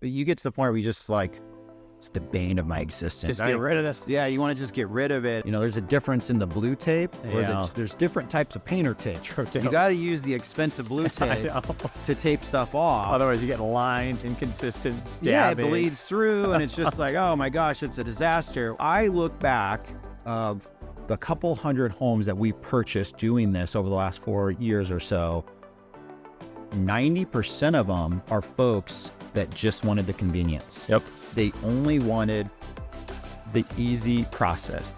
you get to the point where you just like, it's the bane of my existence. Just get rid of this. Yeah, you want to just get rid of it. There's a difference in the blue tape. Yeah. There's different types of painter tape. You got to use the expensive blue tape to tape stuff off. Otherwise, you get lines, inconsistent dabbing. Yeah, it bleeds through, and it's just like, oh my gosh, it's a disaster. I look back of the couple hundred homes that we purchased doing this over the last 4 years or so. 90% of them are folks that just wanted the convenience. Yep. They only wanted the easy process.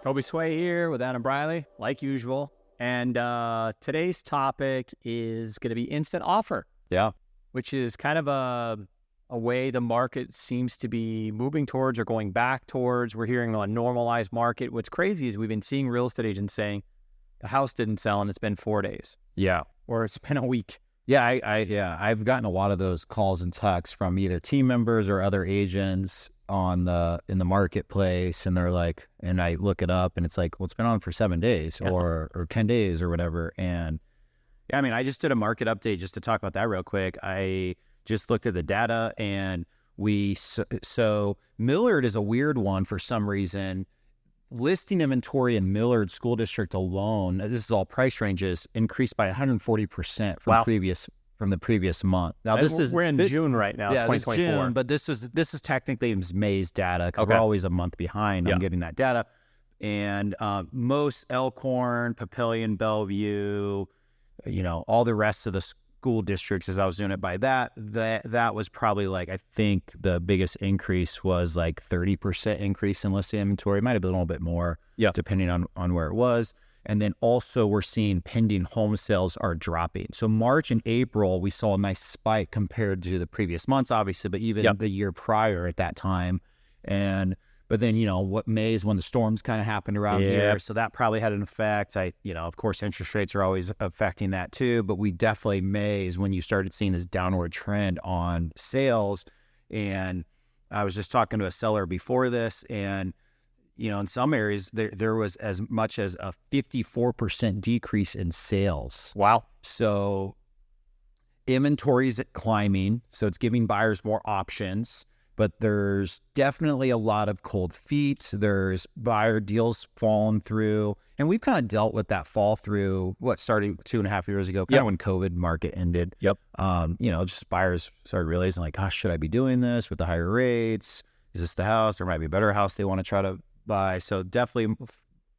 Kobe Sway here with Adam Briley, like usual. And today's topic is going to be instant offer. Yeah. Which is kind of a way the market seems to be moving towards or going back towards. We're hearing a normalized market. What's crazy is we've been seeing real estate agents saying the house didn't sell and it's been 4 days. Yeah. Or it's been a week. Yeah, I've gotten a lot of those calls and texts from either team members or other agents in the marketplace, and they're like, and I look it up, and it's like, well, it's been on for 7 days or 10 days or whatever. And yeah, I mean, I just did a market update just to talk about that real quick. I just looked at the data, and so Millard is a weird one for some reason. Listing inventory in Millard School District alone, this is all price ranges, increased by 140% from the previous month. Now we're in June right now, 2024. June, but this is technically May's data because we're always a month behind on getting that data. And most Elkhorn, Papillion, Bellevue, all the rest of the school districts, as I was doing it by that was probably like, I think the biggest increase was like 30% increase in listing inventory. It might have been a little bit more, depending on where it was. And then also we're seeing pending home sales are dropping. So March and April, we saw a nice spike compared to the previous months, obviously, but even the year prior at that time. But then, what May is when the storms kind of happened around here. So that probably had an effect. Of course, interest rates are always affecting that too. But we definitely, May is when you started seeing this downward trend on sales. And I was just talking to a seller before this, and, in some areas, there was as much as a 54% decrease in sales. Wow. So inventory's climbing. So it's giving buyers more options. But there's definitely a lot of cold feet. There's buyer deals falling through. And we've kind of dealt with that fall through, starting 2.5 years ago, kind of when COVID market ended. Yep. Just buyers started realizing like, gosh, should I be doing this with the higher rates? Is this the house? There might be a better house they want to try to buy. So definitely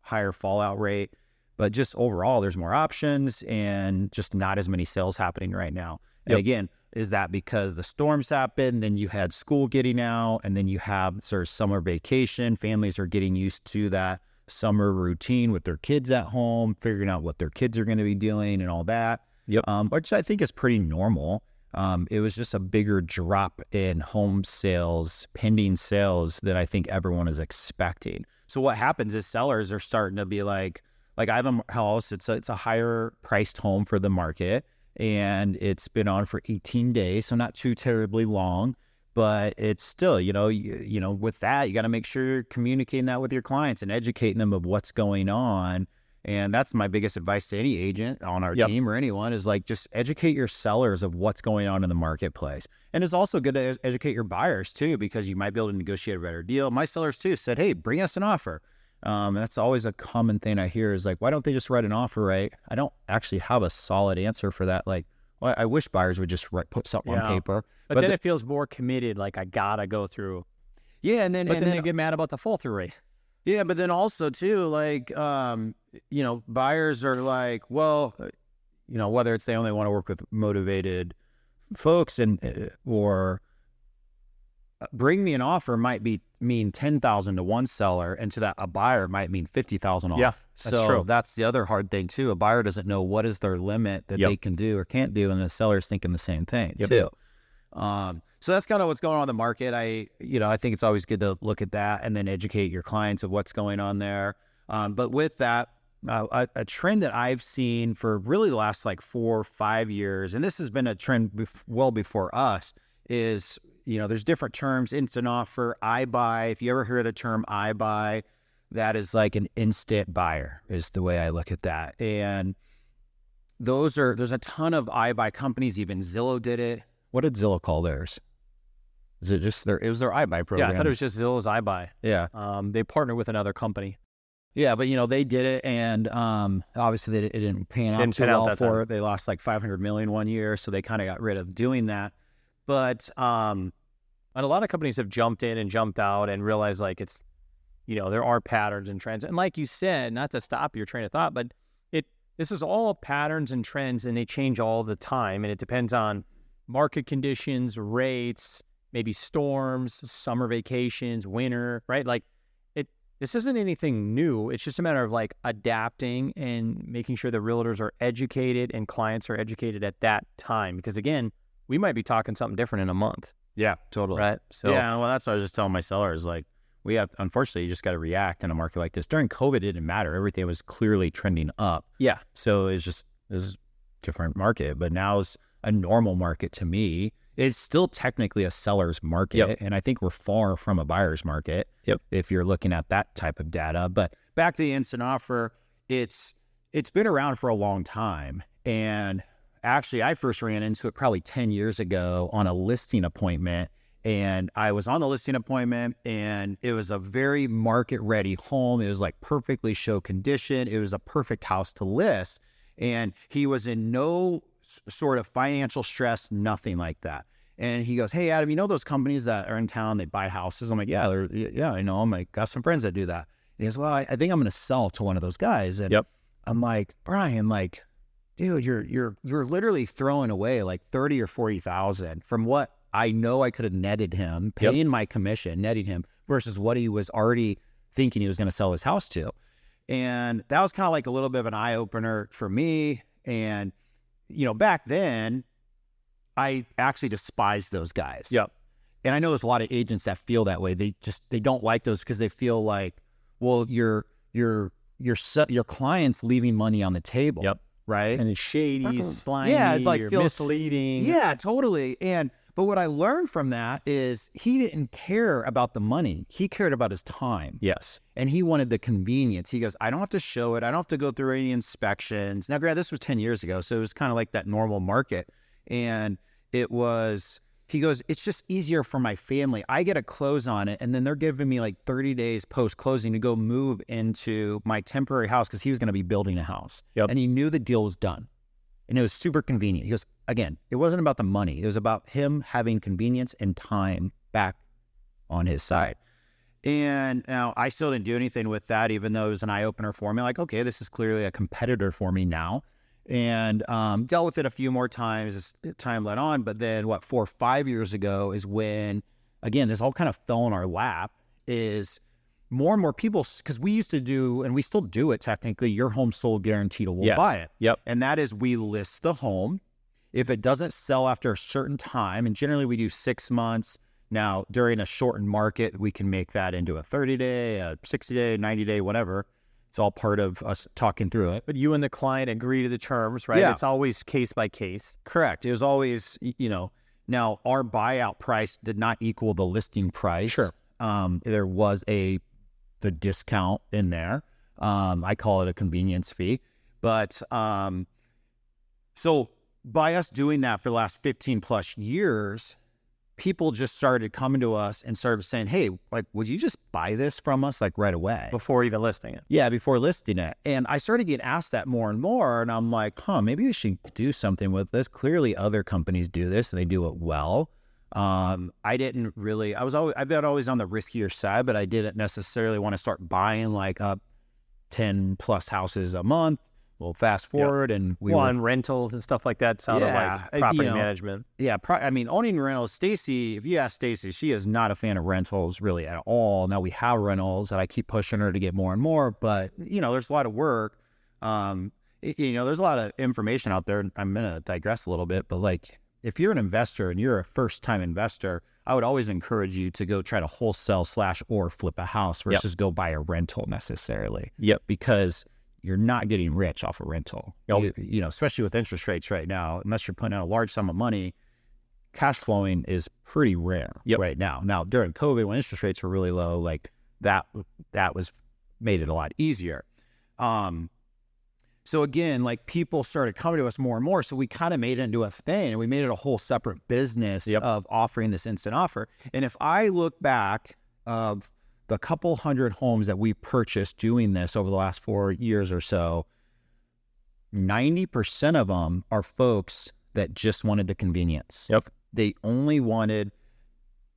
higher fallout rate. But just overall, there's more options and just not as many sales happening right now. And again, is that because the storms happened, then you had school getting out, and then you have sort of summer vacation. Families are getting used to that summer routine with their kids at home, figuring out what their kids are going to be doing and all that, which I think is pretty normal. It was just a bigger drop in home sales, pending sales, than I think everyone is expecting. So what happens is sellers are starting to be like I have a house, it's a higher priced home for the market, and it's been on for 18 days, so not too terribly long, but it's still, with that, you got to make sure you're communicating that with your clients and educating them of what's going on. And that's my biggest advice to any agent on our team or anyone is like, just educate your sellers of what's going on in the marketplace. And it's also good to educate your buyers too, because you might be able to negotiate a better deal. My sellers too said, hey, bring us an offer. That's always a common thing I hear is like, why don't they just write an offer, right? I don't actually have a solid answer for that. Like, well, I wish buyers would just put something on paper. But then it feels more committed, like I gotta go through. Yeah, and then they get mad about the fall through rate. Yeah, but then also too, like, buyers are like, well, whether it's they only want to work with motivated folks or bring me an offer might mean 10,000 to one seller, and to that a buyer might mean 50,000 off. Yeah, that's true. That's the other hard thing too. A buyer doesn't know what is their limit that they can do or can't do, and the seller's thinking the same thing too. So that's kind of what's going on in the market. I think it's always good to look at that and then educate your clients of what's going on there. But with that, a trend that I've seen for really the last like 4 or 5 years, and this has been a trend well before us, is, there's different terms: instant offer, iBuy. If you ever hear the term iBuy, that is like an instant buyer is the way I look at that. And there's a ton of iBuy companies. Even Zillow did it. What did Zillow call theirs? Is it just it was their iBuy program? Yeah, I thought it was just Zillow's iBuy. Yeah. They partnered with another company. Yeah, but they did it, and obviously it didn't pan out too well for it. They lost like $500 million one year, so they kind of got rid of doing that. But and a lot of companies have jumped in and jumped out and realized like it's, there are patterns and trends. And like you said, not to stop your train of thought, but this is all patterns and trends, and they change all the time, and it depends on market conditions, rates, maybe storms, summer vacations, winter, right? Like this isn't anything new. It's just a matter of like adapting and making sure the realtors are educated and clients are educated at that time. Because again, we might be talking something different in a month. Yeah, totally. Right. So yeah, well, that's what I was just telling my sellers. Like unfortunately, you just got to react in a market like this. During COVID, it didn't matter. Everything was clearly trending up. Yeah. So it was a different market, but now it's a normal market to me. It's still technically a seller's market, and I think we're far from a buyer's market if you're looking at that type of data. But back to the instant offer, it's been around for a long time. And actually, I first ran into it probably 10 years ago on a listing appointment. And I was on the listing appointment, and it was a very market-ready home. It was like perfectly show condition. It was a perfect house to list. And he was in no sort of financial stress, nothing like that. And he goes, "Hey, Adam, those companies that are in town, they buy houses?" I'm like, yeah, I know. I'm like, got some friends that do that. And he goes, "Well, I think I'm going to sell to one of those guys." And I'm like, "Brian, like, dude, you're literally throwing away like 30 or 40,000 from what I know I could have netted him, paying my commission, netting him, versus what he was already thinking he was going to sell his house to." And that was kind of like a little bit of an eye opener for me. And back then, I actually despised those guys. Yep. And I know there's a lot of agents that feel that way. They don't like those because they feel like, well, your client's leaving money on the table. Yep. Right. And it's shady, slimy, like misleading. Yeah, totally. But what I learned from that is he didn't care about the money. He cared about his time. Yes. And he wanted the convenience. He goes, "I don't have to show it. I don't have to go through any inspections." Now, granted, this was 10 years ago, so it was kind of like that normal market. And he goes, "It's just easier for my family. I get a close on it, and then they're giving me like 30 days post-closing to go move into my temporary house," because he was going to be building a house. And he knew the deal was done. And it was super convenient. He goes, again, it wasn't about the money. It was about him having convenience and time back on his side. And now I still didn't do anything with that, even though it was an eye-opener for me. Like, okay, this is clearly a competitor for me now. And dealt with it a few more times as time led on. But then 4 or 5 years ago is when, again, this all kind of fell in our lap, is more and more people, because we used to do, and we still do it technically, your home sold guaranteed, we'll buy it. Yep. And that is, we list the home. If it doesn't sell after a certain time, and generally we do 6 months. Now, during a shortened market, we can make that into a 30-day, a 60-day, 90-day, whatever. It's all part of us talking through it. But you and the client agree to the terms, right? Yeah. It's always case by case. Correct. It was always, now our buyout price did not equal the listing price. Sure. There was the discount in there. I call it a convenience fee. But so by us doing that for the last 15 plus years, people just started coming to us and started saying, "Hey, like, would you just buy this from us like right away?" Before even listing it. Yeah, before listing it. And I started getting asked that more and more. And I'm like, maybe we should do something with this. Clearly other companies do this and they do it well. I've been always on the riskier side, but I didn't necessarily want to start buying like up 10 plus houses a month. Well, fast forward and on rentals and stuff like that sounded like property management. Yeah. Owning rentals, Stacy, if you ask Stacy, she is not a fan of rentals really at all. Now we have rentals and I keep pushing her to get more and more, but there's a lot of work. There's a lot of information out there. I'm going to digress a little bit, but like, if you're an investor and you're a first-time investor, I would always encourage you to go try to wholesale / or flip a house versus go buy a rental necessarily. Yep. Because you're not getting rich off a rental. Yep. Especially with interest rates right now, unless you're putting out a large sum of money, cash flowing is pretty rare right now. Now, during COVID, when interest rates were really low, like that was made it a lot easier. So again, like people started coming to us more and more. So we kind of made it into a thing, and we made it a whole separate business of offering this instant offer. And if I look back of the couple hundred homes that we purchased doing this over the last 4 years or so, 90% of them are folks that just wanted the convenience. Yep. They only wanted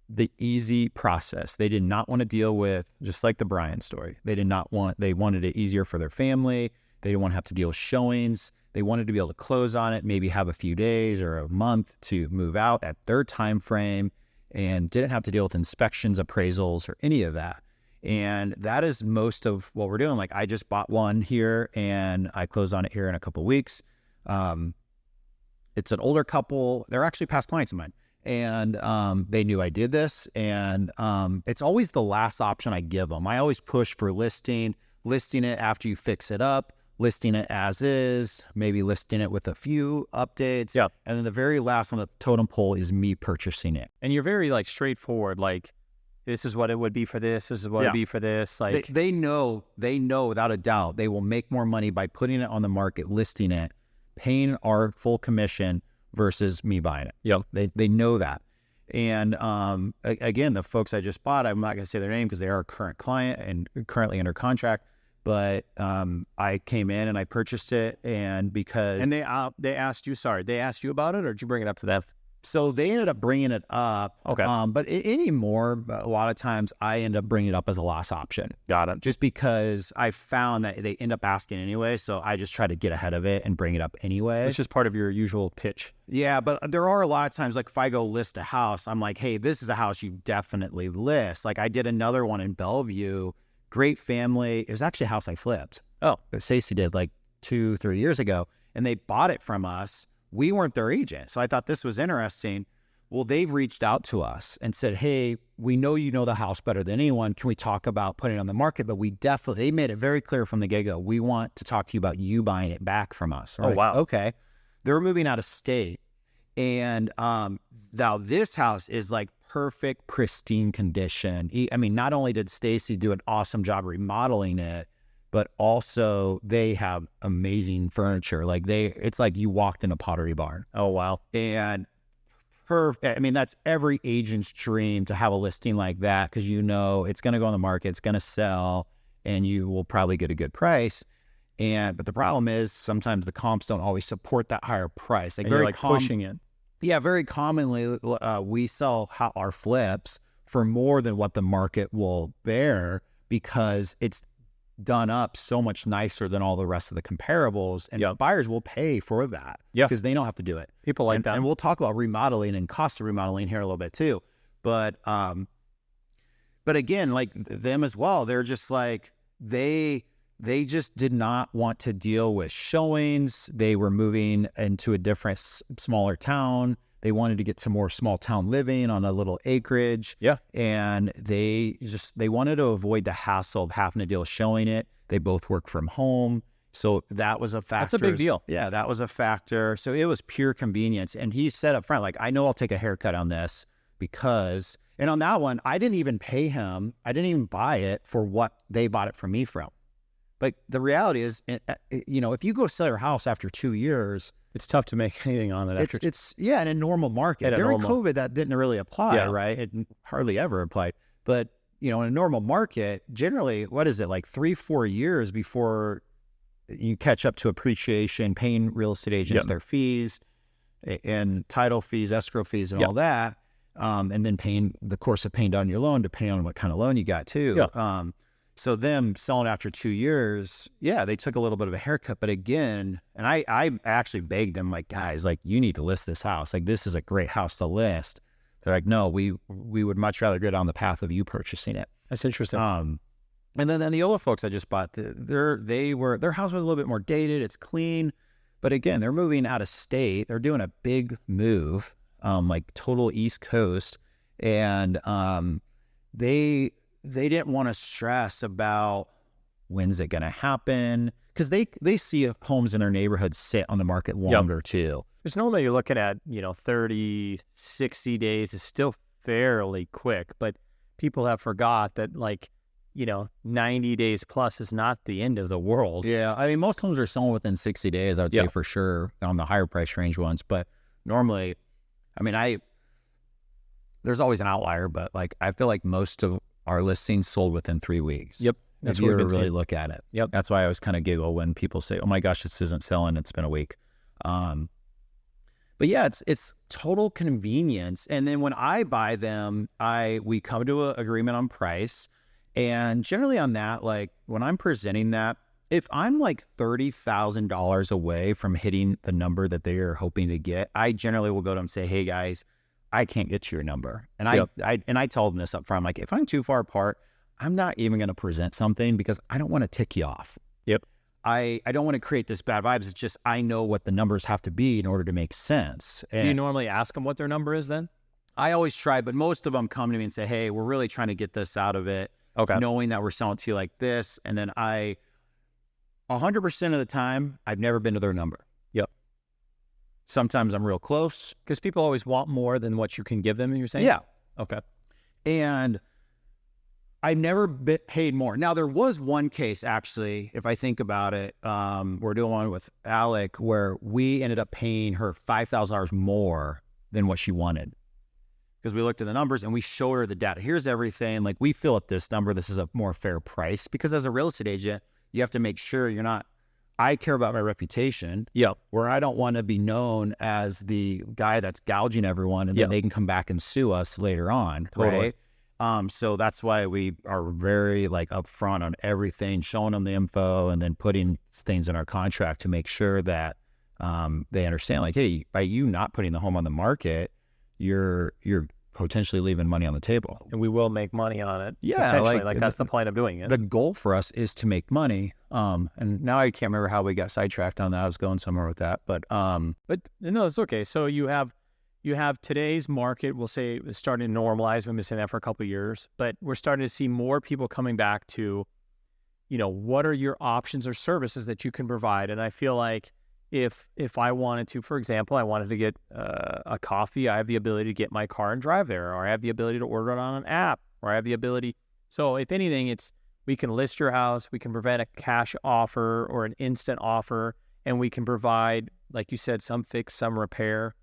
the easy process. They did not want to deal with, just like the Brian story, they wanted it easier for their family. They didn't want to have to deal with showings. They wanted to be able to close on it, maybe have a few days or a month to move out at their time frame, and didn't have to deal with inspections, appraisals, or any of that. And that is most of what we're doing. Like I just bought one here and I close on it here in a couple of weeks. It's an older couple. They're actually past clients of mine. And they knew I did this. And it's always the last option I give them. I always push for listing it after you fix it up, listing it as is, maybe listing it with a few updates. Yeah. And then the very last on the totem pole is me purchasing it. And you're very like straightforward, like this is what it would be for this. This is what it'd be for this. Like they know without a doubt, they will make more money by putting it on the market, listing it, paying our full commission versus me buying it. Yep. They know that. And again, the folks I just bought, I'm not going to say their name because they are a current client and currently under contract. But I came in and I purchased it, and because they asked you about it, or did you bring it up to them? So they ended up bringing it up. Okay. But anymore, a lot of times I end up bringing it up as a last option. Got it. Just because I found that they end up asking anyway, so I just try to get ahead of it and bring it up anyway. It's just part of your usual pitch. Yeah, but there are a lot of times, like if I go list a house, I'm like, hey, this is a house you definitely list. Like I did another one in Bellevue, great family. It was actually a house I flipped. Oh. That Stacey did like 2-3 years ago, and they bought it from us. We weren't their agent. So I thought this was interesting. Well, they've reached out to us and said, hey, we know you know the house better than anyone. Can we talk about putting it on the market? But they made it very clear from the get-go. We want to talk to you about you buying it back from us. Oh, wow. Okay. They're moving out of state. And now this house is like perfect, pristine condition. I mean, not only did Stacey do an awesome job remodeling it, but also they have amazing furniture. Like it's like you walked in a Pottery Barn. Oh, wow. And I mean, that's every agent's dream to have a listing like that, because you know it's going to go on the market, it's going to sell, and you will probably get a good price. But the problem is sometimes the comps don't always support that higher price. Like you're like pushing it. Yeah, very commonly we sell our flips for more than what the market will bear because it's done up so much nicer than all the rest of the comparables, and buyers will pay for that because they don't have to do it. People like that. And we'll talk about remodeling and cost of remodeling here a little bit too. But again, like them as well, they're just like, they just did not want to deal with showings. They were moving into a different, smaller town. They wanted to get some more small town living on a little acreage. Yeah. And they wanted to avoid the hassle of having to deal with showing it. They both work from home. So that was a factor. That's a big deal. Yeah, that was a factor. So it was pure convenience. And he said up front, like, I know I'll take a haircut on this because, and on that one, I didn't even pay him. I didn't even buy it for what they bought it from me from. But the reality is, if you go sell your house after 2 years, it's tough to make anything on it. It's in a normal market. During COVID, that didn't really apply, right? It hardly ever applied. But, in a normal market, generally, what is it, like 3-4 years before you catch up to appreciation, paying real estate agents their fees and title fees, escrow fees, and all that, and then paying the course of paying down your loan, depending on what kind of loan you got too. Yeah. So them selling after 2 years, they took a little bit of a haircut. But again, and I actually begged them, like, guys, like, you need to list this house. Like, this is a great house to list. They're like, no, we would much rather go down the path of you purchasing it. That's interesting. And then the older folks I just bought, their house was a little bit more dated. It's clean. But again, they're moving out of state. They're doing a big move, like total East Coast. And they didn't want to stress about when's it going to happen, because they see homes in their neighborhood sit on the market longer too. Because normally you're looking at, 30, 60 days is still fairly quick, but people have forgot that, like, 90 days plus is not the end of the world. Yeah. I mean, most homes are selling within 60 days, I would say for sure on the higher price range ones. But normally, I mean, there's always an outlier, but like, I feel like most of our listings sold within 3 weeks. Yep. If you were to really look at it. Yep. That's why I always kind of giggle when people say, oh my gosh, this isn't selling. It's been a week. But yeah, it's total convenience. And then when I buy them, we come to an agreement on price. And generally on that, like when I'm presenting that, if I'm like $30,000 away from hitting the number that they are hoping to get, I generally will go to them and say, hey guys, I can't get to your number. And I told them this up front. I'm like, if I'm too far apart, I'm not even going to present something because I don't want to tick you off. Yep. I don't want to create this bad vibes. It's just, I know what the numbers have to be in order to make sense. And do you normally ask them what their number is then? I always try, but most of them come to me and say, hey, we're really trying to get this out of it. Okay. Knowing that we're selling to you like this. And then 100% of the time, I've never been to their number. Yep. Sometimes I'm real close. Because people always want more than what you can give them, you're saying? Yeah. Okay. And I've never paid more. Now, there was one case, actually, if I think about it, we're doing one with Alec where we ended up paying her $5,000 more than what she wanted. Because we looked at the numbers and we showed her the data. Here's everything. Like, we feel at this number, this is a more fair price. Because as a real estate agent, you have to make sure you're not, I care about my reputation. Yep. Where I don't want to be known as the guy that's gouging everyone and then they can come back and sue us later on. Totally. Right. So that's why we are very like upfront on everything, showing them the info and then putting things in our contract to make sure that they understand like, hey, by you not putting the home on the market, you're potentially leaving money on the table. And we will make money on it. Yeah. Like that's the point of doing it. The goal for us is to make money. And now I can't remember how we got sidetracked on that. I was going somewhere with that, but no, it's okay. So you have today's market, we'll say it's starting to normalize. We've been saying that for a couple of years, but we're starting to see more people coming back to, what are your options or services that you can provide? And I feel like if I wanted to, for example, I wanted to get a coffee, I have the ability to get my car and drive there, or I have the ability to order it on an app, or I have the ability. So if anything, we can list your house, we can provide a cash offer or an instant offer, and we can provide, like you said, some fix, some repair.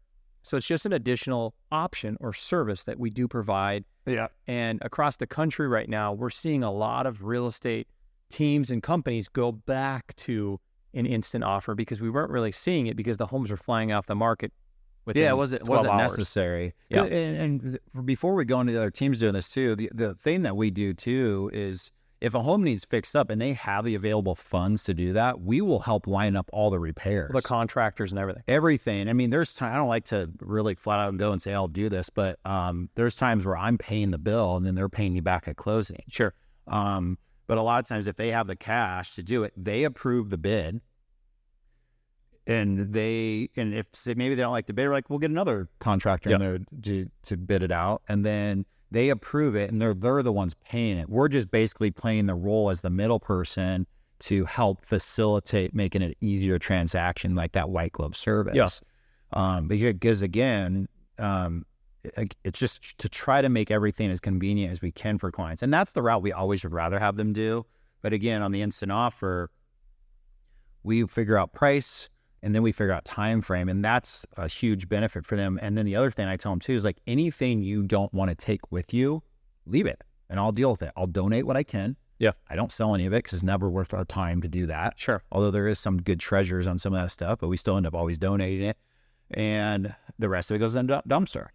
So it's just an additional option or service that we do provide. Yeah. And across the country right now, we're seeing a lot of real estate teams and companies go back to an instant offer because we weren't really seeing it because the homes are flying off the market within it wasn't necessary. Yeah. And before we go into the other teams doing this too, the thing that we do too is if a home needs fixed up and they have the available funds to do that, we will help line up all the repairs. The contractors and everything. Everything. I mean, there's time, I don't like to really flat out go and say, I'll do this, but there's times where I'm paying the bill and then they're paying me back at closing. Sure. But a lot of times if they have the cash to do it, they approve the bid. And if maybe they don't like the bid, we're like, we'll get another contractor in there to bid it out. And then they approve it and they're the ones paying it. We're just basically playing the role as the middle person to help facilitate making it easier transaction, like that white glove service. Yeah. Because again, it's just to try to make everything as convenient as we can for clients. And that's the route we always would rather have them do. But again, on the instant offer, we figure out price and then we figure out time frame. And that's a huge benefit for them. And then the other thing I tell them too is like anything you don't want to take with you, leave it and I'll deal with it. I'll donate what I can. Yeah. I don't sell any of it because it's never worth our time to do that. Sure. Although there is some good treasures on some of that stuff, but we still end up always donating it. And the rest of it goes in the dumpster.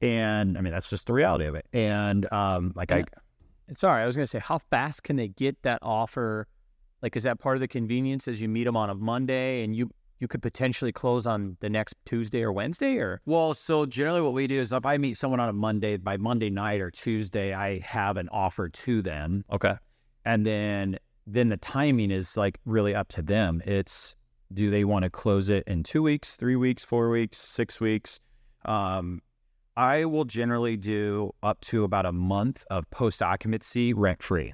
And I mean, that's just the reality of it. And sorry, I was going to say, how fast can they get that offer? Like, is that part of the convenience as you meet them on a Monday and you could potentially close on the next Tuesday or Wednesday or? Well, so generally what we do is if I meet someone on a Monday, by Monday night or Tuesday, I have an offer to them. Okay. And then the timing is like really up to them. It's, do they want to close it in 2 weeks, 3 weeks, 4 weeks, 6 weeks? I will generally do up to about a month of post-occupancy rent-free.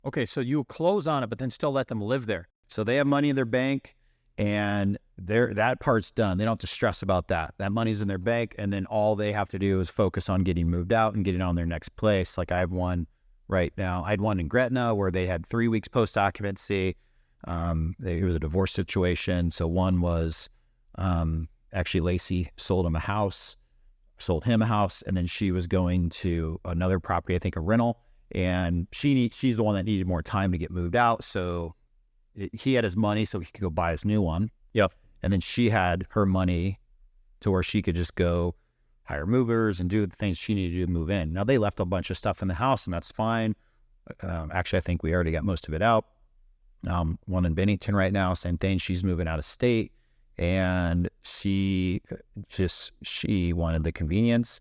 Okay, so you close on it, but then still let them live there. So they have money in their bank, and that part's done. They don't have to stress about that. That money's in their bank, and then all they have to do is focus on getting moved out and getting on their next place. Like I have one right now. I had one in Gretna where they had 3 weeks post occupancy. It was a divorce situation. So one was actually Lacey sold him a house, and then she was going to another property, I think a rental, and she's the one that needed more time to get moved out. So he had his money so he could go buy his new one. Yep. And then she had her money to where she could just go hire movers and do the things she needed to do to move in. Now, they left a bunch of stuff in the house, and that's fine. Actually, I think we already got most of it out. One in Bennington right now, same thing. She's moving out of state, and she wanted the convenience,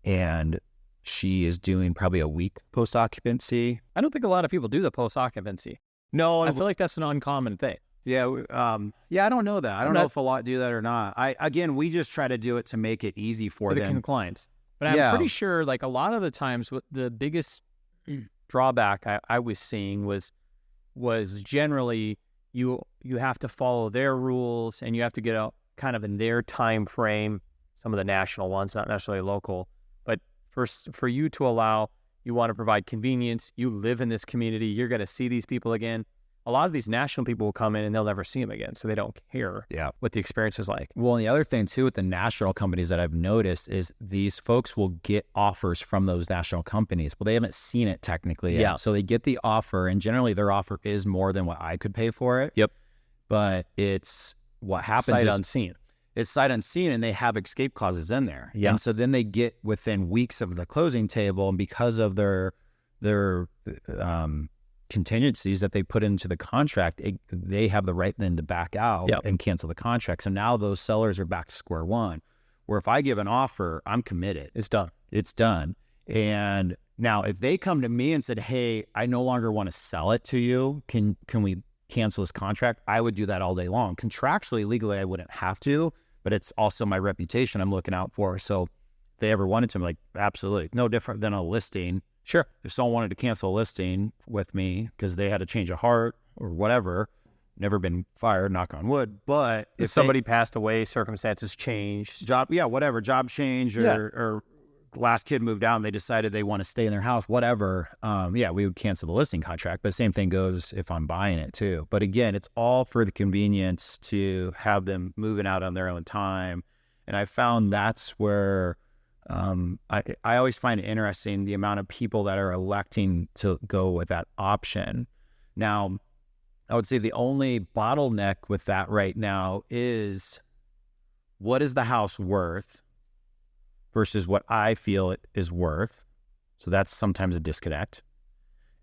and she is doing probably a week post-occupancy. I don't think a lot of people do the post-occupancy. No. I feel like that's an uncommon thing. Yeah. I don't know that. I don't know if a lot do that or not. We just try to do it to make it easy for them. The clients. But I'm pretty sure like a lot of the times what the biggest drawback I was seeing was generally you have to follow their rules and you have to get out kind of in their time frame, some of the national ones, not necessarily local. But for you to allow, you want to provide convenience, you live in this community, you're going to see these people again. A lot of these national people will come in and they'll never see them again, so they don't care what the experience is like. Well, and the other thing, too, with the national companies that I've noticed is these folks will get offers from those national companies. Well, they haven't seen it technically yet. Yeah. So they get the offer, and generally their offer is more than what I could pay for it. Yep. But it's what happens Sight is unseen. It's sight unseen, and they have escape clauses in there. Yeah. And so then they get within weeks of the closing table, and because of their contingencies that they put into the contract, they have the right then to back out and cancel the contract. So now those sellers are back to square one, where if I give an offer, I'm committed. It's done. And now if they come to me and said, hey, I no longer want to sell it to you, can we cancel this contract? I would do that all day long. Contractually, legally, I wouldn't have to, but it's also my reputation I'm looking out for. So if they ever wanted to, I'm like, absolutely. No different than a listing. Sure. If someone wanted to cancel a listing with me because they had a change of heart or whatever, never been fired, knock on wood. But if somebody passed away, circumstances changed. Job change or last kid moved out and they decided they want to stay in their house, whatever. We would cancel the listing contract. But same thing goes if I'm buying it too. But again, it's all for the convenience to have them moving out on their own time. And I found that's where I always find it interesting the amount of people that are electing to go with that option. Now, I would say the only bottleneck with that right now is what is the house worth versus what I feel it is worth. So that's sometimes a disconnect.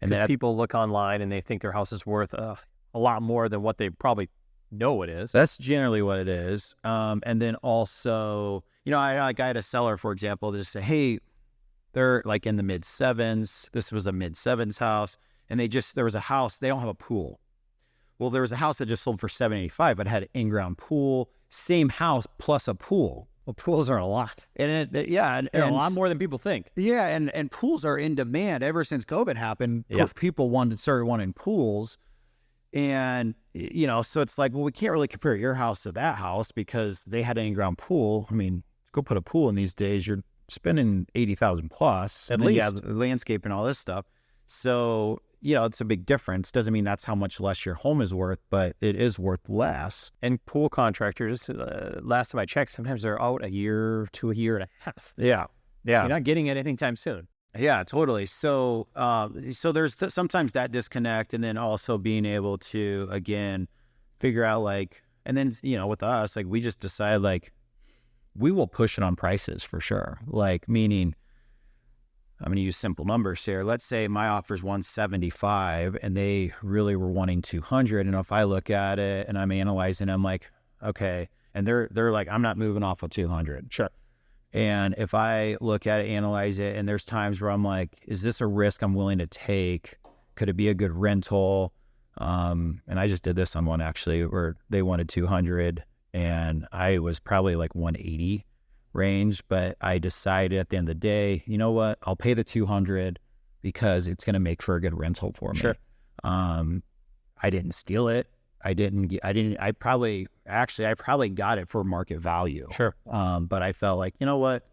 And then people look online and they think their house is worth a lot more than what they probably know it is. That's generally what it is. And then also, I had a seller, for example, just say, hey, they're like in the mid sevens. This was a mid sevens house. And there was a house, they don't have a pool. Well, there was a house that just sold for $785, but had an in-ground pool, same house plus a pool. Well, pools are a lot. And and a lot more than people think. Yeah. And pools are in demand ever since COVID happened. Yeah. People started wanting pools. And, so it's like, well, we can't really compare your house to that house because they had an in-ground pool. I mean, go put a pool in these days, you're spending $80,000 plus. At least. Yeah, landscape and all this stuff. So, it's a big difference. Doesn't mean that's how much less your home is worth, but it is worth less. And pool contractors, last time I checked, sometimes they're out a year to a year and a half. Yeah. Yeah. So you're not getting it anytime soon. Yeah, totally. So, there's sometimes that disconnect, and then also being able to, again, figure out and then, with us, we just decide we will push it on prices for sure. Meaning, I'm going to use simple numbers here. Let's say my offer is $175 and they really were wanting $200. And if I look at it and I'm analyzing, I'm like, okay. And they're like, I'm not moving off of $200. Sure. And if I look at it, analyze it, and there's times where I'm like, is this a risk I'm willing to take? Could it be a good rental? And I just did this on one actually where they wanted 200 and I was probably 180 range, but I decided at the end of the day, you know what? I'll pay the 200 because it's going to make for a good rental for me. Sure. I didn't steal it. I probably got it for market value. Sure. But I felt like, you know what?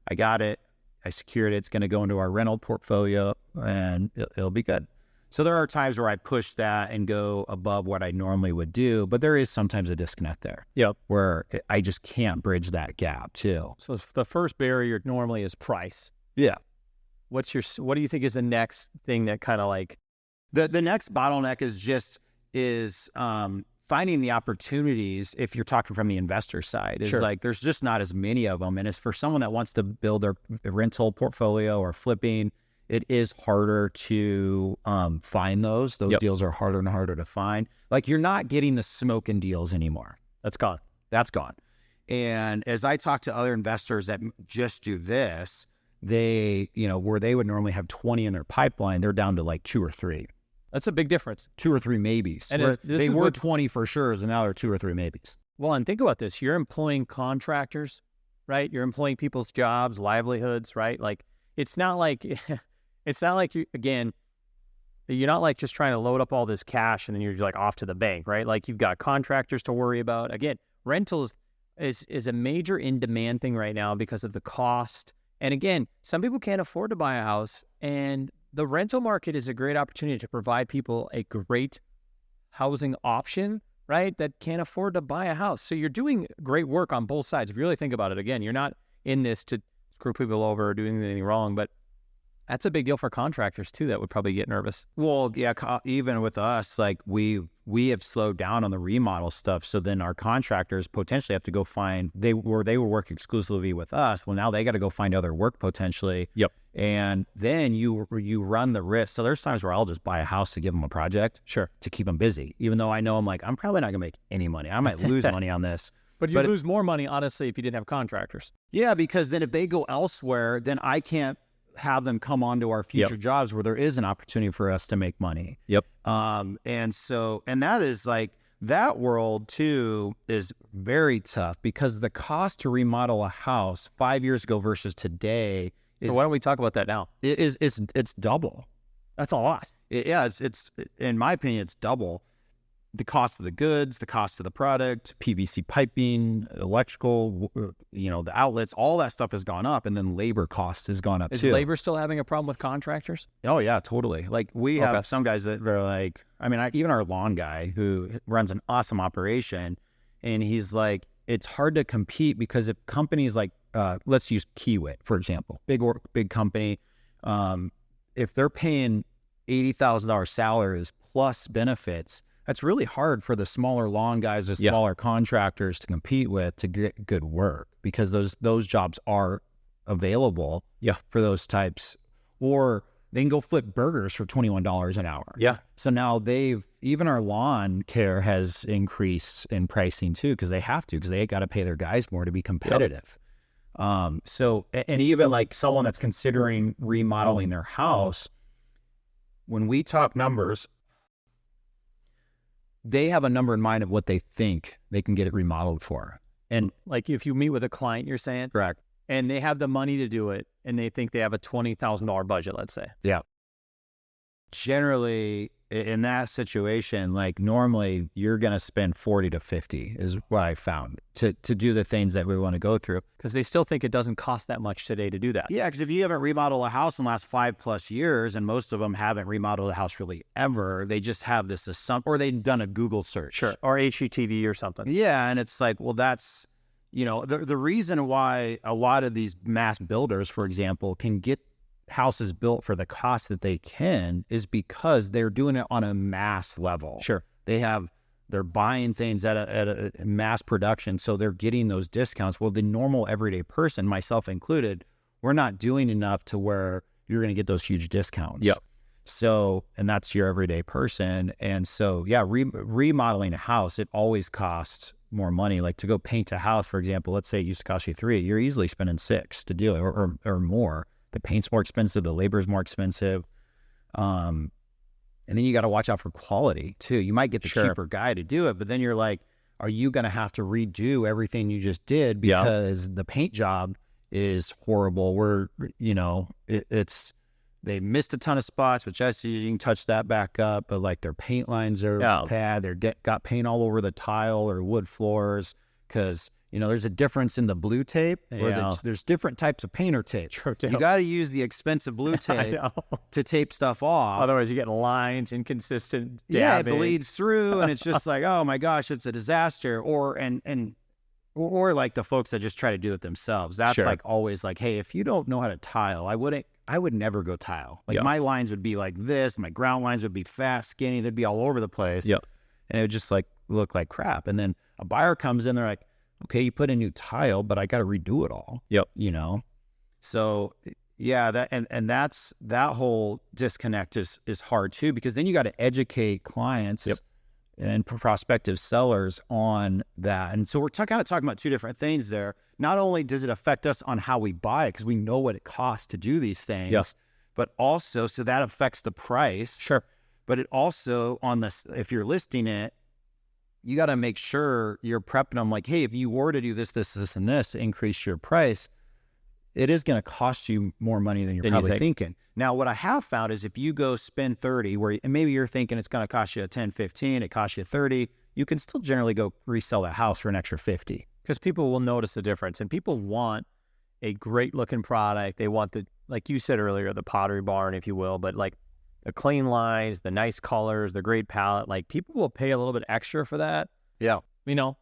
I got it. I secured it. It's going to go into our rental portfolio, and it'll be good. So there are times where I push that and go above what I normally would do, but there is sometimes a disconnect there. Yep. Where I just can't bridge that gap too. So the first barrier normally is price. Yeah. What do you think is the next thing that kind of like the next bottleneck is finding the opportunities. If you're talking from the investor side, is like there's just not as many of them, and it's for someone that wants to build their rental portfolio or flipping. It is harder to find those. Those deals are harder and harder to find. Like you're not getting the smoking deals anymore. That's gone. That's gone. And as I talk to other investors that just do this, they, where they would normally have 20 in their pipeline, they're down to like 2 or 3. That's a big difference. 2 or 3 maybes. And they were 20 for sure, and now they're 2 or 3 maybes. Well, and think about this. You're employing contractors, right? You're employing people's jobs, livelihoods, right? Like it's not like you, again, you're not like just trying to load up all this cash and then you're just like off to the bank, right? Like you've got contractors to worry about. Again, rentals is a major in-demand thing right now because of the cost. And again, some people can't afford to buy a house, and the rental market is a great opportunity to provide people a great housing option, right? That can't afford to buy a house. So you're doing great work on both sides. If you really think about it, again, you're not in this to screw people over or doing anything wrong, but that's a big deal for contractors too that would probably get nervous. Well, yeah, even with us, like we have slowed down on the remodel stuff. So then our contractors potentially have to go find, they were work exclusively with us. Well, now they got to go find other work potentially. Yep. And then you run the risk. So there's times where I'll just buy a house to give them a project. Sure. To keep them busy, even though I know I'm probably not gonna make any money. I might lose money on this. But you lose more money, honestly, if you didn't have contractors. Yeah, because then if they go elsewhere, then I can't have them come onto our future jobs where there is an opportunity for us to make money. Yep. And that is like, that world too is very tough because the cost to remodel a house 5 years ago versus today is, so why don't we talk about that now? It's double. That's a lot. It's in my opinion, it's double. The cost of the goods, the cost of the product, PVC piping, electrical, the outlets, all that stuff has gone up, and then labor cost has gone up too. Is labor still having a problem with contractors? Oh yeah, totally. Like we have some guys that they're like, even our lawn guy who runs an awesome operation, and he's like, it's hard to compete because if companies like, let's use Kiewit, for example, big company, if they're paying $80,000 salaries plus benefits, that's really hard for the smaller lawn guys, the smaller contractors to compete with to get good work because those jobs are available for those types. Or they can go flip burgers for $21 an hour. Yeah. So now even our lawn care has increased in pricing too because they have to, because they got to pay their guys more to be competitive. So, and even like someone that's considering remodeling their house, when we talk numbers, they have a number in mind of what they think they can get it remodeled for. And like if you meet with a client, you're saying? Correct. And they have the money to do it, and they think they have a $20,000 budget, let's say. Yeah. Generally, in that situation, like normally you're going to spend 40 to 50 is what I found to do the things that we want to go through. Because they still think it doesn't cost that much today to do that. Yeah, because if you haven't remodeled a house in the last 5+ years, and most of them haven't remodeled a house really ever, they just have this assumption, or they've done a Google search. Sure, or HGTV or something. Yeah, and it's like, well, that's, the reason why a lot of these mass builders, for example, can get houses built for the cost that they can is because they're doing it on a mass level. Sure. They're buying things at a mass production, so they're getting those discounts. Well, the normal everyday person, myself included, we're not doing enough to where you're going to get those huge discounts. Yep. So, and that's your everyday person. And so, yeah, remodeling a house, it always costs more money. Like to go paint a house, for example, let's say it used to cost you $3, you're easily spending $6 to do it or more. The paint's more expensive, the labor is more expensive. And then you got to watch out for quality too. You might get the cheaper guy to do it, but then you're like, are you going to have to redo everything you just did because the paint job is horrible? They missed a ton of spots, which you can touch that back up, but like their paint lines are bad. Got paint all over the tile or wood floors because there's a difference in the blue tape, or there's different types of painter tape. True, you got to use the expensive blue tape to tape stuff off. Otherwise, you get lines, inconsistent dabbing. Yeah, it bleeds through, and it's just like, oh my gosh, it's a disaster. Or like the folks that just try to do it themselves. That's like always like, hey, if you don't know how to tile, I would never go tile. Like my lines would be like this, my ground lines would be fat, skinny, they'd be all over the place. Yep. And it would just like look like crap. And then a buyer comes in, they're like, okay, you put a new tile, but I got to redo it all. Yep. So yeah, that whole disconnect is hard too, because then you got to educate clients and prospective sellers on that. And so we're kind of talking about two different things there. Not only does it affect us on how we buy it, because we know what it costs to do these things, but also, so that affects the price. Sure. But it also, if you're listing it, you got to make sure you're prepping them like, hey, if you were to do this, and this to increase your price, it is going to cost you more money than you're probably thinking. Now, what I have found is if you go spend 30, and maybe you're thinking it's going to cost you 10, 15, it costs you 30, you can still generally go resell that house for an extra 50. Because people will notice the difference, and people want a great looking product. They want like you said earlier, the Pottery Barn, if you will, but like the clean lines, the nice colors, the great palette, like people will pay a little bit extra for that. Yeah.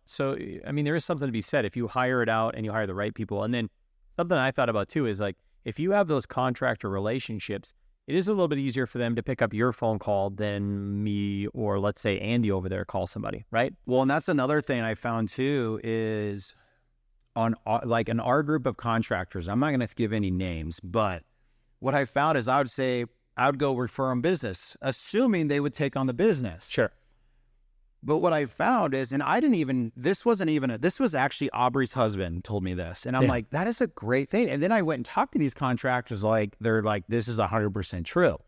So, I mean, there is something to be said if you hire it out and you hire the right people. And then something I thought about too is like, if you have those contractor relationships, it is a little bit easier for them to pick up your phone call than me or let's say Andy over there call somebody, right? Well, and that's another thing I found too is in our group of contractors, I'm not going to give any names, but what I found is I would go refer them business, assuming they would take on the business. Sure. But what I found is, and this was actually Aubrey's husband told me this. And I'm like, that is a great thing. And then I went and talked to these contractors, they're like, this is 100% true.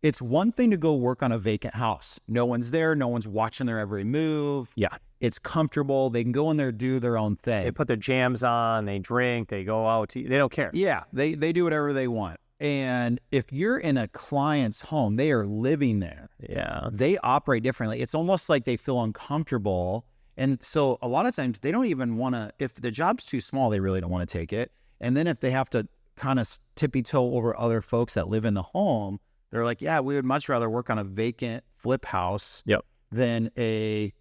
It's one thing to go work on a vacant house. No one's there. No one's watching their every move. Yeah. It's comfortable. They can go in there, do their own thing. They put their jams on, they drink, they go out, they don't care. Yeah. They do whatever they want. And if you're in a client's home, they are living there. Yeah. They operate differently. It's almost like they feel uncomfortable. And so a lot of times they don't even want to, if the job's too small, they really don't want to take it. And then if they have to kind of tippy-toe over other folks that live in the home, they're like, yeah, we would much rather work on a vacant flip house than a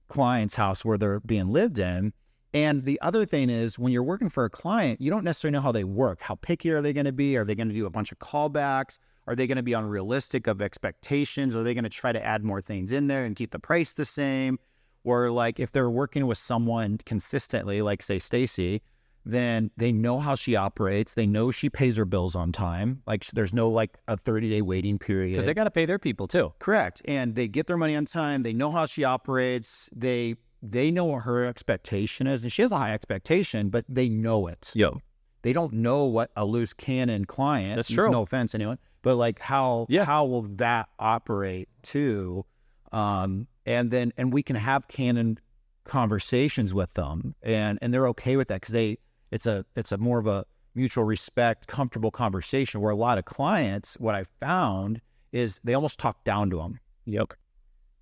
client's house where they're being lived in. And the other thing is, when you're working for a client, you don't necessarily know how they work. How picky are they going to be? Are they going to do a bunch of callbacks? Are they going to be unrealistic of expectations? Are they going to try to add more things in there and keep the price the same? Or like if they're working with someone consistently, like say Stacy, then they know how she operates. They know she pays her bills on time. Like there's no like a 30-day waiting period. Because they got to pay their people too. Correct. And they get their money on time. They know how she operates. They know what her expectation is, and she has a high expectation, but they know it. They don't know what a loose cannon client. That's true. No offense, anyone, but like how will that operate too? And we can have candid conversations with them, and they're okay with that because it's a more of a mutual respect, comfortable conversation. Where a lot of clients, what I found is they almost talk down to them.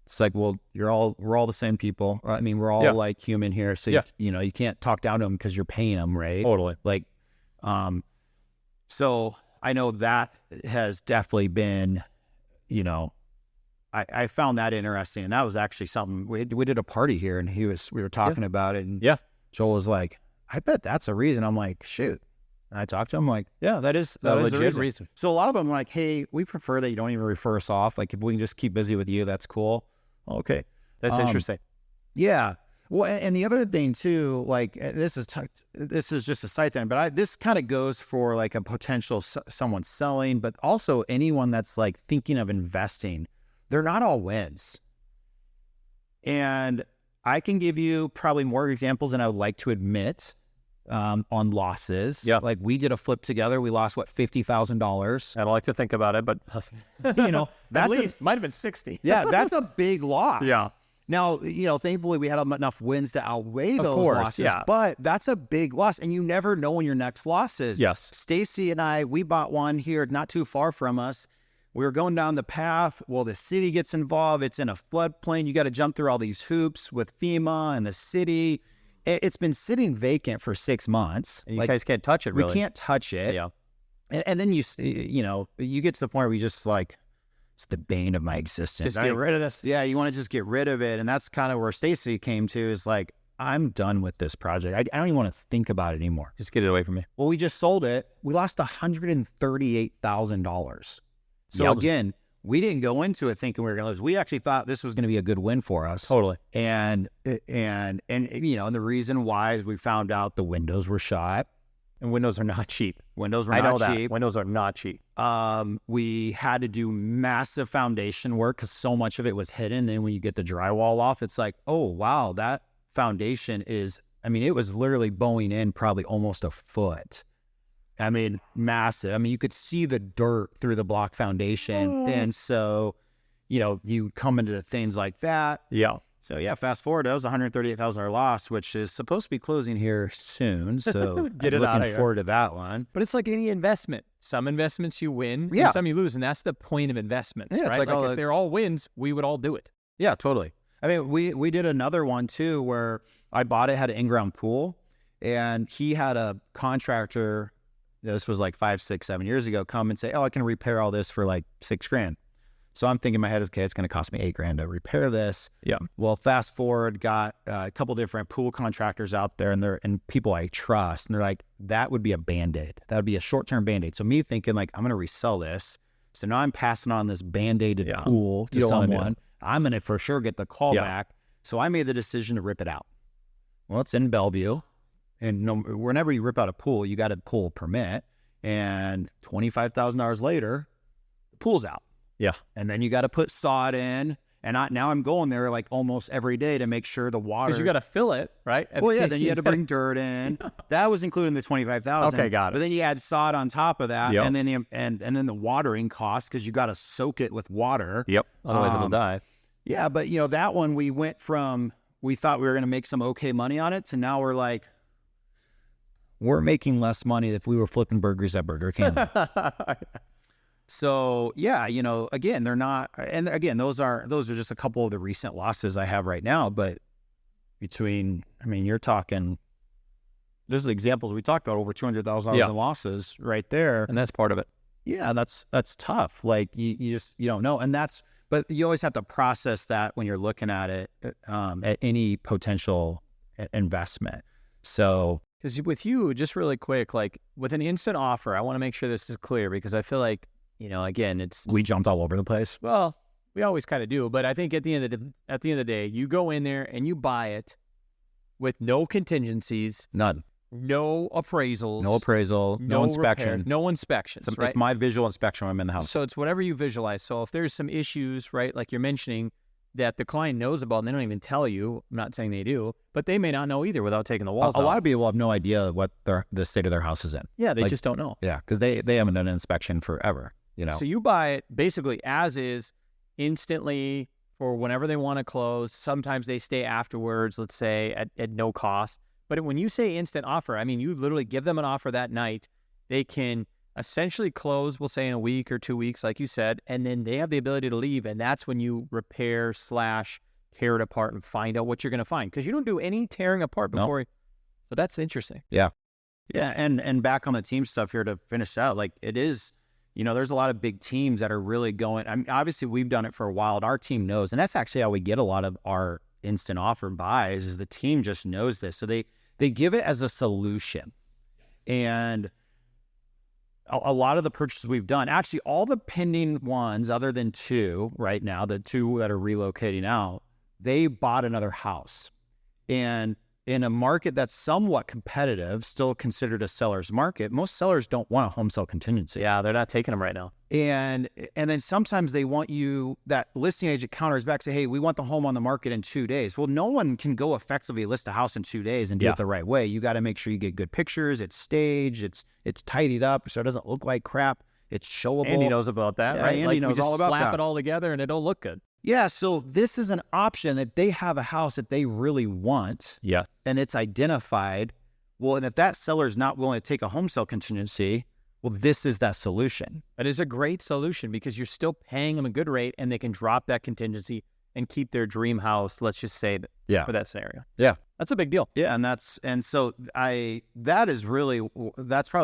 It's like, well, we're all the same people. I mean, we're all like human here. So, you can't talk down to them because you're paying them, right? Totally. Like, so I know that has definitely been, I found that interesting. And that was actually something we did a party here and we were talking about it. And Joel was like, I bet that's a reason. I'm like, shoot. And I talked to him like, yeah, that is a legit reason. So a lot of them are like, hey, we prefer that you don't even refer us off. Like if we can just keep busy with you, that's cool. Okay. That's interesting. Yeah. Well, and the other thing too, like this is just a side thing, but this kind of goes for like a potential someone selling, but also anyone that's like thinking of investing. They're not all wins. And I can give you probably more examples than I would like to admit on losses. Yeah. Like we did a flip together. We lost $50,000. I don't like to think about it, but that's at least might have been 60. Yeah. That's a big loss. Yeah. Now, thankfully we had enough wins to outweigh those losses, yeah. But that's a big loss and you never know when your next loss is. Yes. Stacy and we bought one here not too far from us. We were going down the path. Well, the city gets involved. It's in a floodplain. You got to jump through all these hoops with FEMA and the city. it's been sitting vacant for 6 months. And you guys can't touch it, really. We can't touch it. Yeah. And then you get to the point where you just like, it's the bane of my existence. Just get rid of this. Yeah, you want to just get rid of it. And that's kind of where Stacy came to, is like, I'm done with this project. I don't even want to think about it anymore. Just get it away from me. Well, we just sold it. We lost $138,000. So Yep. again, we didn't go into it thinking we were going to lose. We actually thought this was going to be a good win for us. Totally. And and the reason why is we found out the windows were shot. And windows are not cheap. Windows were I know not that. cheap. Windows are not cheap. We had to do massive foundation work because so much of it was hidden. Then when you get the drywall off, it's like, oh, wow, that foundation is, it was literally bowing in probably almost a foot. Massive. You could see the dirt through the block foundation. And so, you come into things like that. Yeah. So yeah, fast forward, that was $138,000 loss, which is supposed to be closing here soon. So Get it I'm out of looking here. forward to that one. But it's like any investment. Some investments you win, Yeah. and some you lose, and that's the point of investments, Yeah, it's right? like If they're all wins, we would all do it. Yeah, totally. We did another one too where I bought it, had an in-ground pool, and he had a contractor, this was like 5, 6, 7 years ago, come and say, oh, I can repair all this for like $6,000. So I'm thinking in my head, okay, it's going to cost me $8,000 to repair this. Yeah. Well, fast forward, got a couple different pool contractors out there, and people I trust, and they're like, that would be a Band-Aid. That would be a short-term Band-Aid. So me thinking like, I'm going to resell this. So now I'm passing on this Band-Aided pool to someone. I'm going to for sure get the call back. So I made the decision to rip it out. Well, it's in Bellevue. And whenever you rip out a pool, you got a pool permit. And $25,000 later, the pool's out. Yeah. And then you got to put sod in. And now I'm going there like almost every day to make sure the water. Because you got to fill it, right? Well, yeah. Then you had to bring dirt in. That was including the $25,000. Okay, got it. But then you add sod on top of that, Yep. and then and then the watering cost because you got to soak it with water. Yep. Otherwise it'll die. Yeah, but that one we went from we thought we were going to make some okay money on it to now we're like we're making less money if we were flipping burgers at Burger King. So yeah, again, they're not, and again, those are just a couple of the recent losses I have right now. But you're talking, there's the examples we talked about, over $200,000 in losses right there, And that's part of it. Yeah, that's tough. Like you don't know, but you always have to process that when you're looking at it at any potential investment. So Because with you, just really quick, like with an instant offer, I want to make sure this is clear because I feel like, again, we jumped all over the place. well, we always kind of do, but I think at the end of the day, you go in there and you buy it with no contingencies, None. no appraisals, No appraisal, no inspection. repair, no inspections, right? It's my visual inspection when I'm in the house. So it's whatever you visualize. So if there's some issues, right, like you're mentioning that the client knows about and they don't even tell you, I'm not saying they do, but they may not know either without taking the walls A out. lot of people have no idea what the state of their house is in. Yeah, they just don't know. Yeah, because they haven't done an inspection forever. So you buy it basically as is, instantly for whenever they want to close. Sometimes they stay afterwards, let's say at no cost. But when you say instant offer, you literally give them an offer that night. They can essentially close, we'll say in a week or 2 weeks, like you said, and then they have the ability to leave. And that's when you repair / tear it apart and find out what you're going to find. Because you don't do any tearing apart before. So that's interesting. Yeah. Yeah. And back on the team stuff here to finish out, like it is, there's a lot of big teams that are really going. Obviously we've done it for a while and our team knows, and that's actually how we get a lot of our instant offer buys is the team just knows this. So they give it as a solution. And a lot of the purchases we've done, actually all the pending ones other than 2 right now, the 2 that are relocating out, they bought another house. And in a market that's somewhat competitive, still considered a seller's market, most sellers don't want a home sale contingency. Yeah, they're not taking them right now. And then sometimes they want you, that listing agent counters back, say, hey, we want the home on the market in 2 days. Well, no one can go effectively list a house in 2 days and do it the right way. You got to make sure you get good pictures, it's staged, it's tidied up so it doesn't look like crap, it's showable. Andy knows about that, Yeah, right? Andy knows we just all about slap that. it all together and it'll look good. Yeah, so this is an option if they have a house that they really want. Yeah. And it's identified. Well, and if that seller is not willing to take a home sale contingency, well, this is that solution. It is a great solution because you're still paying them a good rate and they can drop that contingency and keep their dream house, let's just say for that scenario. Yeah. That's a big deal. Yeah. That's probably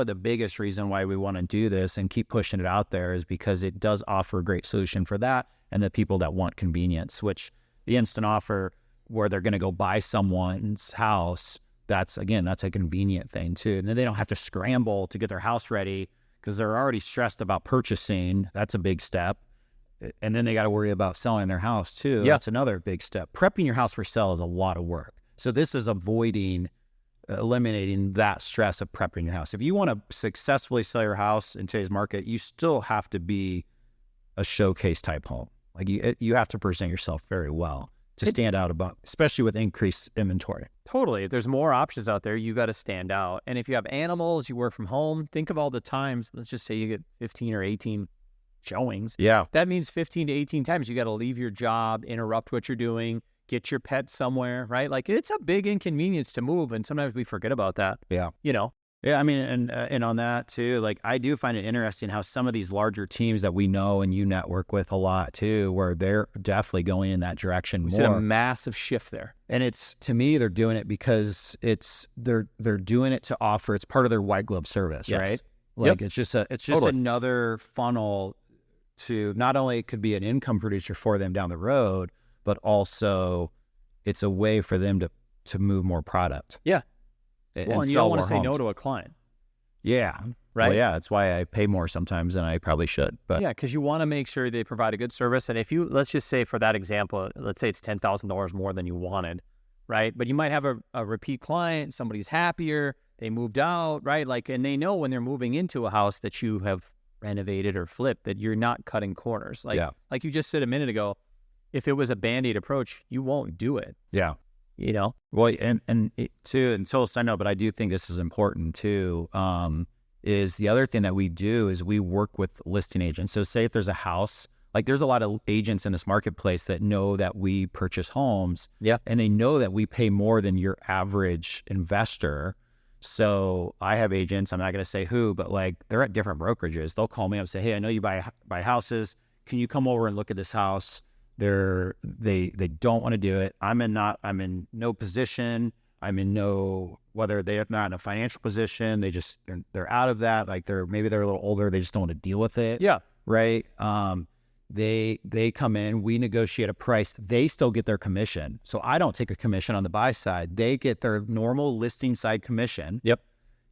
the biggest reason why we want to do this and keep pushing it out there, is because it does offer a great solution for that and the people that want convenience, which the instant offer where they're going to go buy someone's house, that's a convenient thing too. And then they don't have to scramble to get their house ready because they're already stressed about purchasing. That's a big step. And then they got to worry about selling their house too. Yeah. That's another big step. Prepping your house for sale is a lot of work. So this is eliminating that stress of prepping your house. If you want to successfully sell your house in today's market, you still have to be a showcase type home. Like you have to present yourself very well to stand out about, especially with increased inventory. Totally. If there's more options out there, you got to stand out. And if you have animals, you work from home, think of all the times, let's just say you get 15 or 18 showings. Yeah. That means 15 to 18 times you got to leave your job, interrupt what you're doing, get your pet somewhere, right? Like it's a big inconvenience to move. And sometimes we forget about that. Yeah. Yeah. I mean, and on that too, like I do find it interesting how some of these larger teams that we know and you network with a lot too, where they're definitely going in that direction more. We've seen a massive shift there. And it's, to me, they're doing it because they're doing it to offer, it's part of their white glove service, Yes. right? Like Yep. it's just Totally. another funnel to not only it could be an income producer for them down the road, but also it's a way for them to move more product. Yeah. And Well, and you sell don't want more to say no homes. to a client. Yeah. Right? Well, yeah. That's why I pay more sometimes than I probably should. But Yeah, because you want to make sure they provide a good service. And if you, let's just say for that example, let's say it's $10,000 more than you wanted, right? But you might have a repeat client, somebody's happier, they moved out, right? Like, and they know when they're moving into a house that you have renovated or flipped, that you're not cutting corners. Like, Yeah. like you just said a minute ago, if it was a Band-Aid approach, you won't do it, yeah. you know? Well, and it too, and so I know, but I do think this is important too. Is the other thing that we do is we work with listing agents. So say if there's a house, like there's a lot of agents in this marketplace that know that we purchase homes, Yeah. and they know that we pay more than your average investor. So I have agents, I'm not going to say who, but like they're at different brokerages. They'll call me up and say, hey, I know you buy houses. Can you come over and look at this house? They don't want to do it. I'm in no position. Whether they're not in a financial position, they're out of that. Like maybe they're a little older. They just don't want to deal with it. Yeah. Right. They come in, we negotiate a price. They still get their commission. So I don't take a commission on the buy side. They get their normal listing side commission. Yep.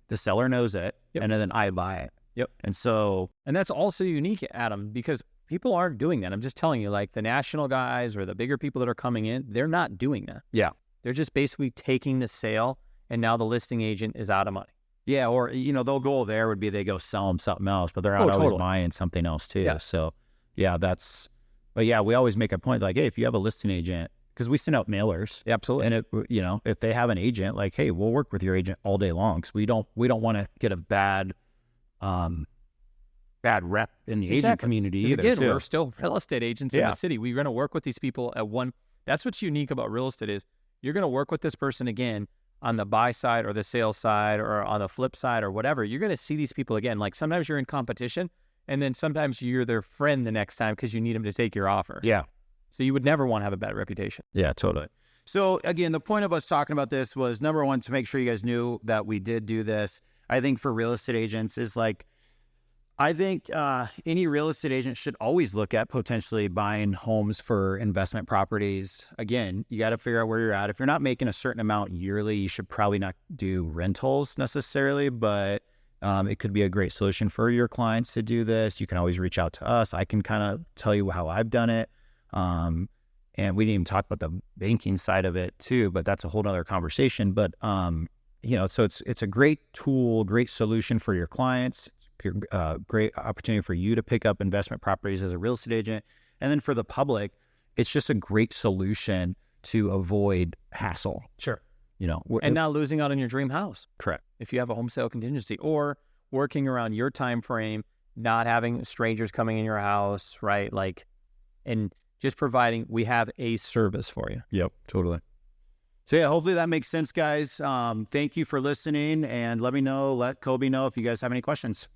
The seller knows it. Yep. And then I buy it. Yep. And so, And that's also unique, Adam, because people aren't doing that. I'm just telling you, like the national guys or the bigger people that are coming in, they're not doing that. yeah. They're just basically taking the sale, and now the listing agent is out of money. Yeah. Or, they'll go there would be they go sell them something else, but they're not always totally. buying something else too. Yeah. So, yeah, but yeah, we always make a point like, hey, if you have a listing agent, because we send out mailers. Yeah, absolutely. And if they have an agent, like, hey, we'll work with your agent all day long because we don't want to get a bad rep in the agent community either. Again, too. we're still real estate agents in the city. We're going to work with these people at one. That's what's unique about real estate is you're going to work with this person again on the buy side or the sales side or on the flip side or whatever. You're going to see these people again. Like sometimes you're in competition, and then sometimes you're their friend the next time because you need them to take your offer. Yeah. So you would never want to have a bad reputation. Yeah, totally. So again, the point of us talking about this was, number one, to make sure you guys knew that we did do this. I think for real estate agents is like, I think any real estate agent should always look at potentially buying homes for investment properties. Again, you got to figure out where you're at. If you're not making a certain amount yearly, you should probably not do rentals necessarily, but it could be a great solution for your clients to do this. You can always reach out to us. I can kind of tell you how I've done it. And we didn't even talk about the banking side of it too, but that's a whole nother conversation. But, so it's a great tool, great solution for your clients. Great opportunity for you to pick up investment properties as a real estate agent. And then for the public, it's just a great solution to avoid hassle. Sure. And not losing out on your dream house. Correct. If you have a home sale contingency or working around your time frame, not having strangers coming in your house, right? Like, and just providing, we have a service for you. Yep, totally. So yeah, hopefully that makes sense, guys. Thank you for listening, and let Kobe know if you guys have any questions.